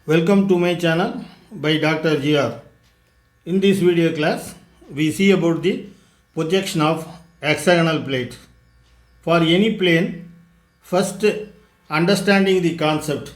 Welcome to my channel by Dr. G.R. In this video class, we see about the projection of hexagonal plate. For any plane, first understanding the concept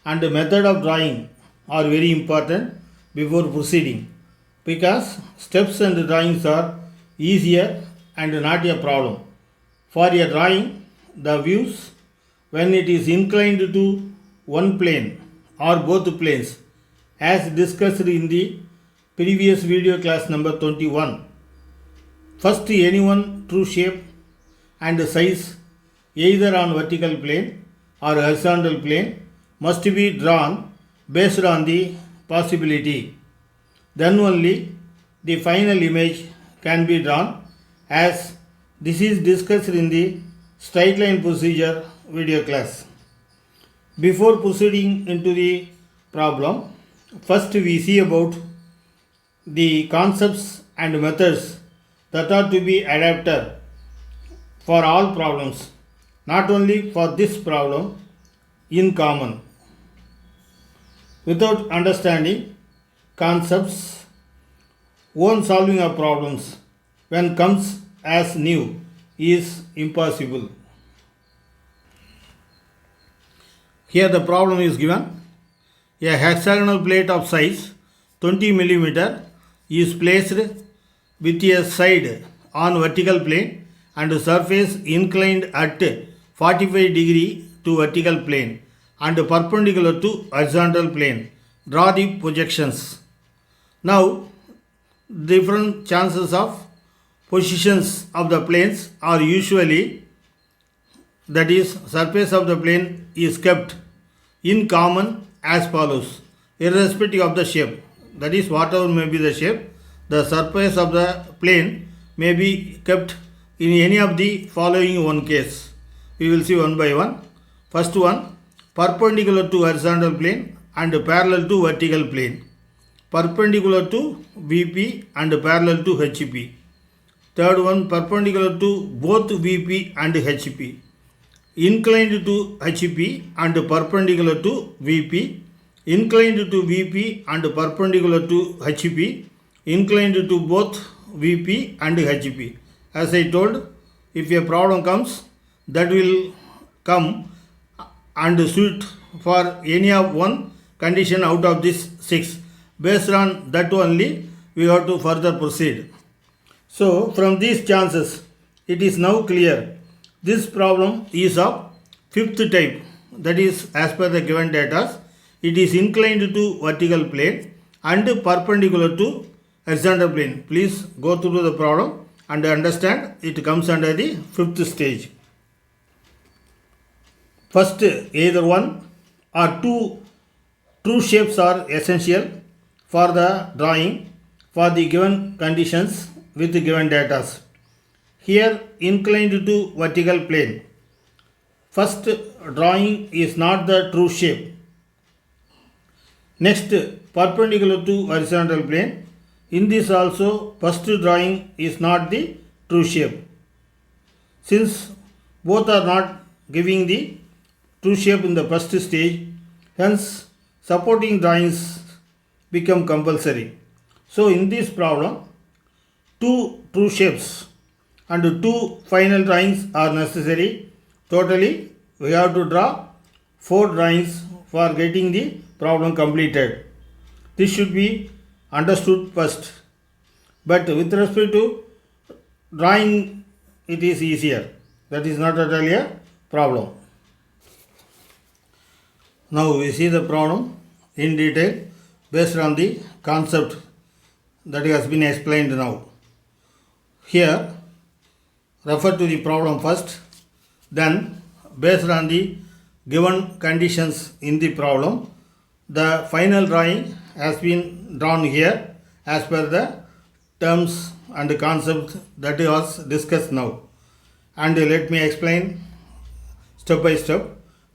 and the method of drawing are very important before proceeding, because steps and drawings are easier and not a problem. For a drawing, the views when it is inclined to one plane or both planes, as discussed in the previous video class number 21. First, any one true shape and size either on vertical plane or horizontal plane must be drawn based on the possibility. Then only the final image can be drawn, as this is discussed in the straight line procedure video class. Before proceeding into the problem, first we see about the concepts and methods that are to be adapted for all problems, not only for this problem in common. Without understanding concepts, own solving of problems when comes as new is impossible. Here the problem is given. A hexagonal plate of size 20 mm is placed with a side on vertical plane and surface inclined at 45° to vertical plane and perpendicular to horizontal plane. Draw the projections. Now, different chances of positions of the planes are usually, that is, surface of the plane is kept in common as follows, irrespective of the shape. That is, whatever may be the shape, the surface of the plane may be kept in any of the following one case. We will see one by one. First one, perpendicular to horizontal plane and parallel to vertical plane. Perpendicular to VP and parallel to HP. Third one, perpendicular to both VP and HP. Inclined to HP and perpendicular to VP, inclined to VP and perpendicular to HP, inclined to both VP and HP. As I told, if a problem comes, that will come and suit for any of one condition out of these 6. Based on that only, we have to further proceed. So, from these chances, it is now clear this problem is of 5th type, that is, as per the given data, it is inclined to vertical plane and perpendicular to horizontal plane. Please go through the problem and understand it comes under the 5th stage. First, either one or two true shapes are essential for the drawing for the given conditions with the given data. Here, inclined to vertical plane. First drawing is not the true shape. Next, perpendicular to horizontal plane. In this also, first drawing is not the true shape. Since both are not giving the true shape in the first stage, hence supporting drawings become compulsory. So in this problem, two true shapes and two final drawings are necessary. Totally, we have to draw 4 drawings for getting the problem completed. This should be understood first. But with respect to drawing, it is easier. That is not at all a problem. Now we see the problem in detail based on the concept that has been explained now. Here, refer to the problem first, then based on the given conditions in the problem, the final drawing has been drawn here as per the terms and the concept that was discussed now. And let me explain step by step.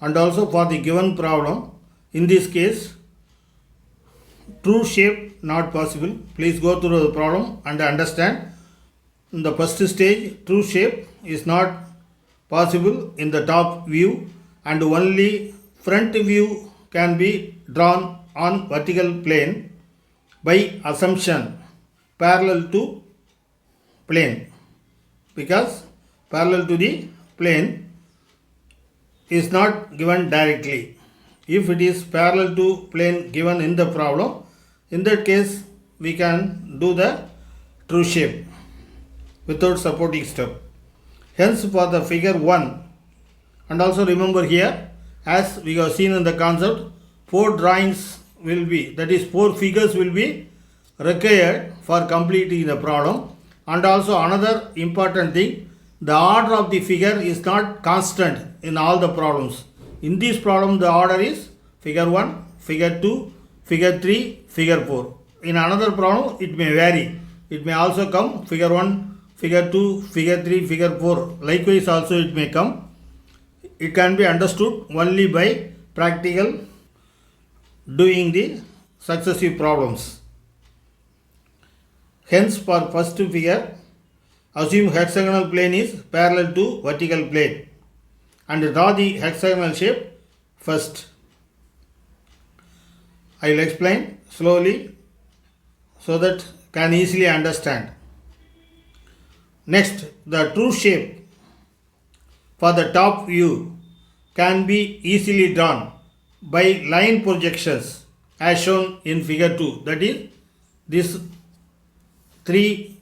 And also for the given problem, in this case, true shape not possible. Please go through the problem and understand. In the first stage, true shape is not possible in the top view and only front view can be drawn on vertical plane by assumption parallel to plane, because parallel to the plane is not given directly. If it is parallel to plane given in the problem, in that case we can do the true shape without supporting step. Hence for the figure 1, and also remember here, as we have seen in the concept, 4 drawings will be, that is 4 figures will be required for completing the problem. And also another important thing, the order of the figure is not constant in all the problems. In this problem the order is figure 1, figure 2, figure 3, figure 4. In another problem it may vary. It may also come figure 1, figure 2, figure 3, figure 4. Likewise also it may come. It can be understood only by practical doing the successive problems. Hence for first figure, assume hexagonal plane is parallel to vertical plane and draw the hexagonal shape first. I will explain slowly so that can easily understand. Next, the true shape for the top view can be easily drawn by line projections as shown in figure 2. That is, these 3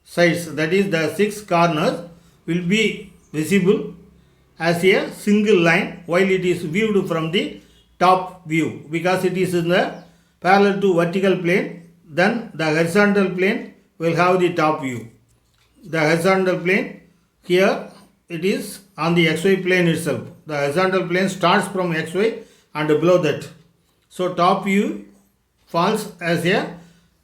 sides, that is the 6 corners, will be visible as a single line while it is viewed from the top view, because it is in the parallel to vertical plane. Then the horizontal plane will have the top view. The horizontal plane here, it is on the xy plane itself. The horizontal plane starts from xy and below that. So top view falls as a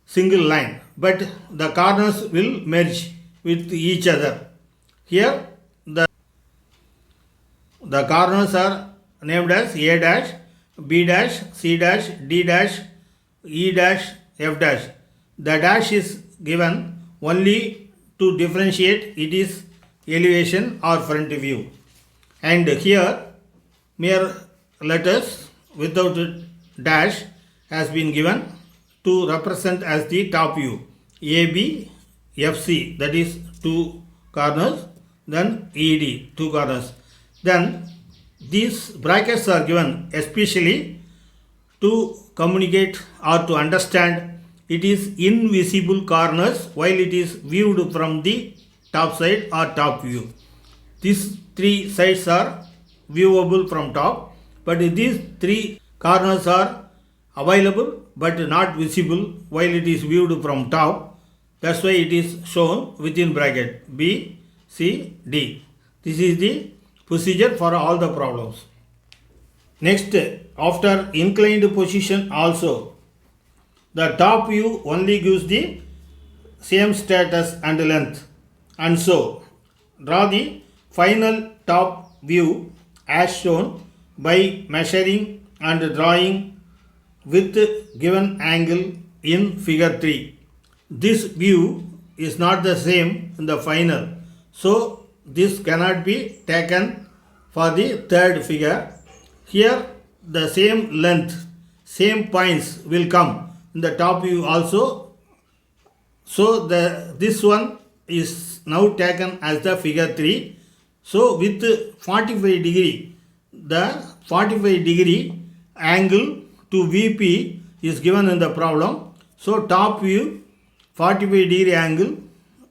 single line, but the corners will merge with each other. Here the corners are named as A dash, B dash, C dash, D dash, E dash, F dash. The dash is given only to differentiate it is elevation or front view. And here mere letters without dash has been given to represent as the top view. AB, FC, that is 2 corners, then ED, 2 corners. Then these brackets are given especially to communicate or to understand it is invisible corners while it is viewed from the top side or top view. These 3 sides are viewable from top, but these 3 corners are available but not visible while it is viewed from top. That's why it is shown within bracket B, C, D. This is the procedure for all the problems. Next, after inclined position also, the top view only gives the same status and length, and so draw the final top view as shown by measuring and drawing with given angle in figure 3. This view is not the same in the final, so this cannot be taken for the third figure. Here the same length, same points will come in the top view also. So this one is now taken as the figure 3. So with 45 degree, the 45 degree angle to VP is given in the problem. So top view 45 degree angle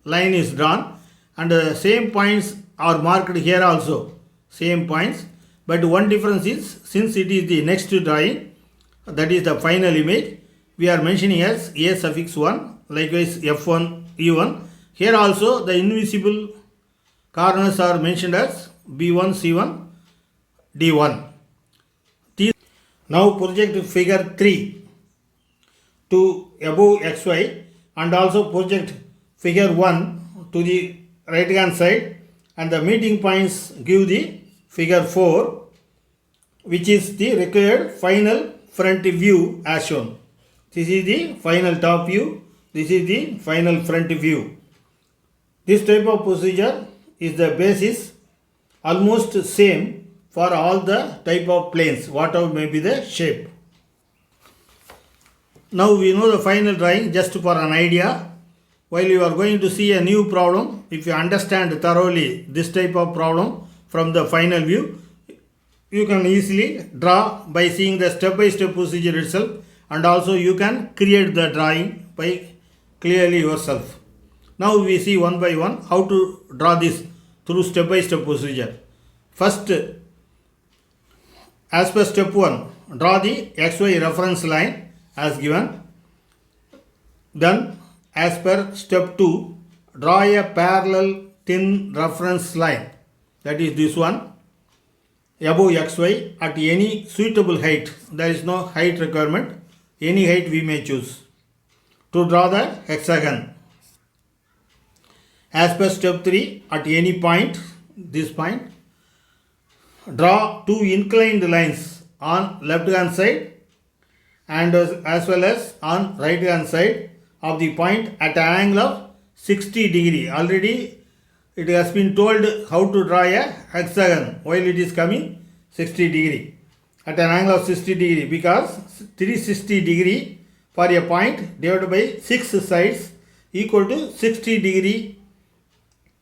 line is drawn, and the same points are marked here also, same points, but one difference is, since it is the next drawing, that is the final image, we are mentioning as A suffix 1, likewise F1, E1. Here also the invisible corners are mentioned as B1, C1, D1. Now project figure 3 to above XY, and also project figure 1 to the right hand side, and the meeting points give the figure 4, which is the required final front view as shown. This is the final top view, this is the final front view. This type of procedure is the basis, almost same for all the type of planes, whatever may be the shape. Now we know the final drawing just for an idea. While you are going to see a new problem, if you understand thoroughly this type of problem from the final view, you can easily draw by seeing the step-by-step procedure itself, and also you can create the drawing by clearly yourself. Now we see one by one how to draw this through step-by-step procedure. First, as per step 1, draw the XY reference line as given. Then, as per step 2, draw a parallel thin reference line, that is this one, above XY at any suitable height. There is no height requirement, any height we may choose to draw the hexagon. As per step 3, at any point, this point, draw two inclined lines on left hand side and as well as on right hand side of the point at an angle of 60 degree. Already it has been told how to draw a hexagon while it is coming 60 degree at an angle of 60 degree, because 360 degree for a point divided by 6 sides equal to 60 degree,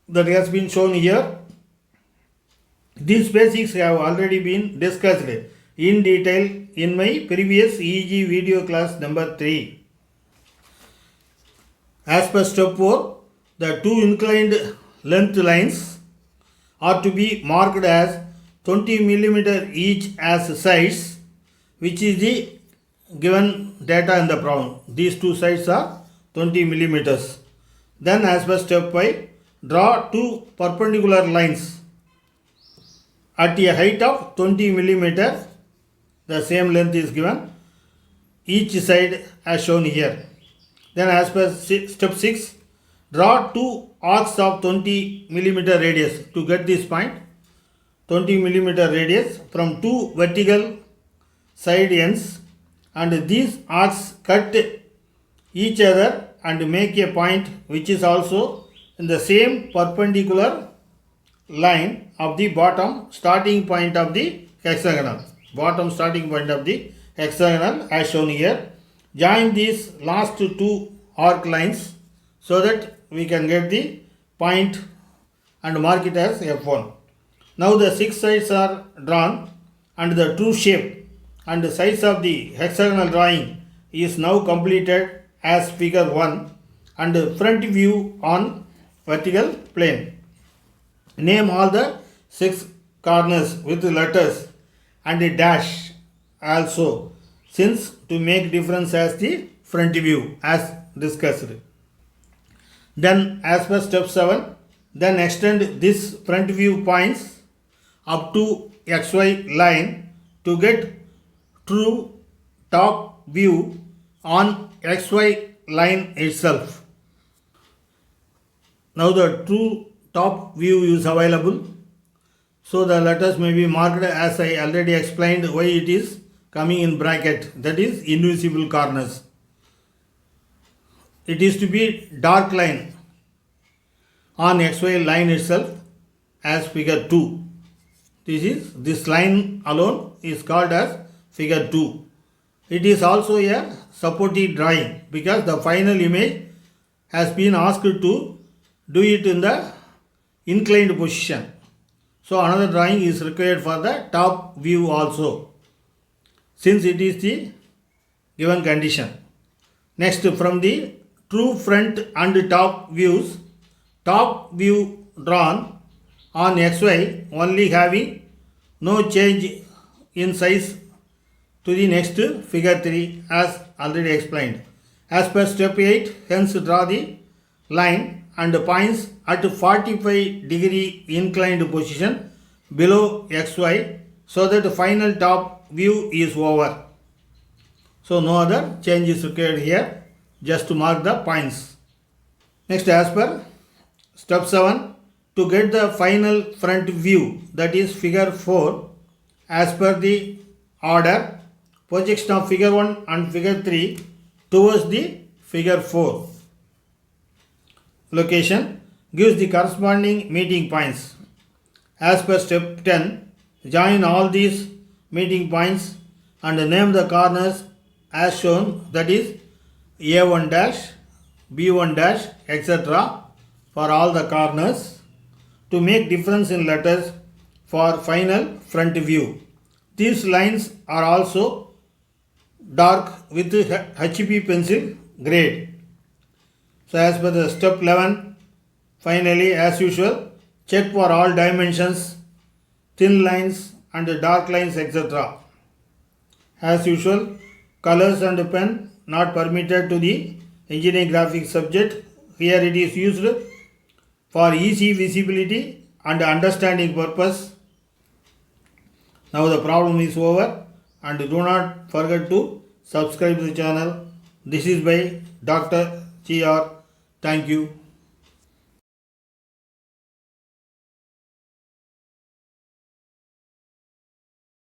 that has been shown here. These basics have already been discussed in detail in my previous EG video class number 3. As per step 4, the two inclined length lines are to be marked as 20 mm each as sides, which is the given data in the problem. These two sides are 20 mm. Then as per step 5, draw two perpendicular lines at a height of 20 mm. The same length is given each side as shown here. Then as per step 6, draw two arcs of 20 mm radius to get this point. 20 mm radius from two vertical side ends, and these arcs cut each other and make a point which is also in the same perpendicular line of the bottom starting point of the hexagonal. Bottom starting point of the hexagonal as shown here. Join these last two arc lines so that we can get the point and mark it as F1. Now the 6 sides are drawn and the true shape and the size of the hexagonal drawing is now completed as figure 1 and front view on vertical plane. Name all the 6 corners with letters and a dash also, since to make difference as the front view as discussed. Then as per step 7, then extend this front view points up to XY line to get true top view on XY line itself. Now the true top view is available, so the letters may be marked as I already explained why it is coming in bracket, that is invisible corners. It is to be dark line on XY line itself as figure 2. This line alone is called as figure 2. It is also a supported drawing because the final image has been asked to do it in the inclined position. So another drawing is required for the top view also, since it is the given condition. Next, from the true front and top views, top view drawn on XY only having no change in size to the next figure 3 as already explained. As per step 8, hence draw the line and points at 45 degree inclined position below XY so that the final top view is over. So no other change is required here, just to mark the points. Next, as per step 7, to get the final front view, that is figure 4, as per the order, projection of figure 1 and figure 3 towards the figure 4 location gives the corresponding meeting points. As per step 10, join all these meeting points and name the corners as shown, that is A1 dash, B1 dash, etc. for all the corners to make difference in letters for final front view. These lines are also dark with HB pencil grade. So as per the step 11, finally as usual, check for all dimensions, thin lines and dark lines, etc. As usual, colors and pen not permitted to the engineering graphics subject. Here it is used for easy visibility and understanding purpose. Now the problem is over, and do not forget to subscribe to the channel. This is by Dr. G.R. Thank you.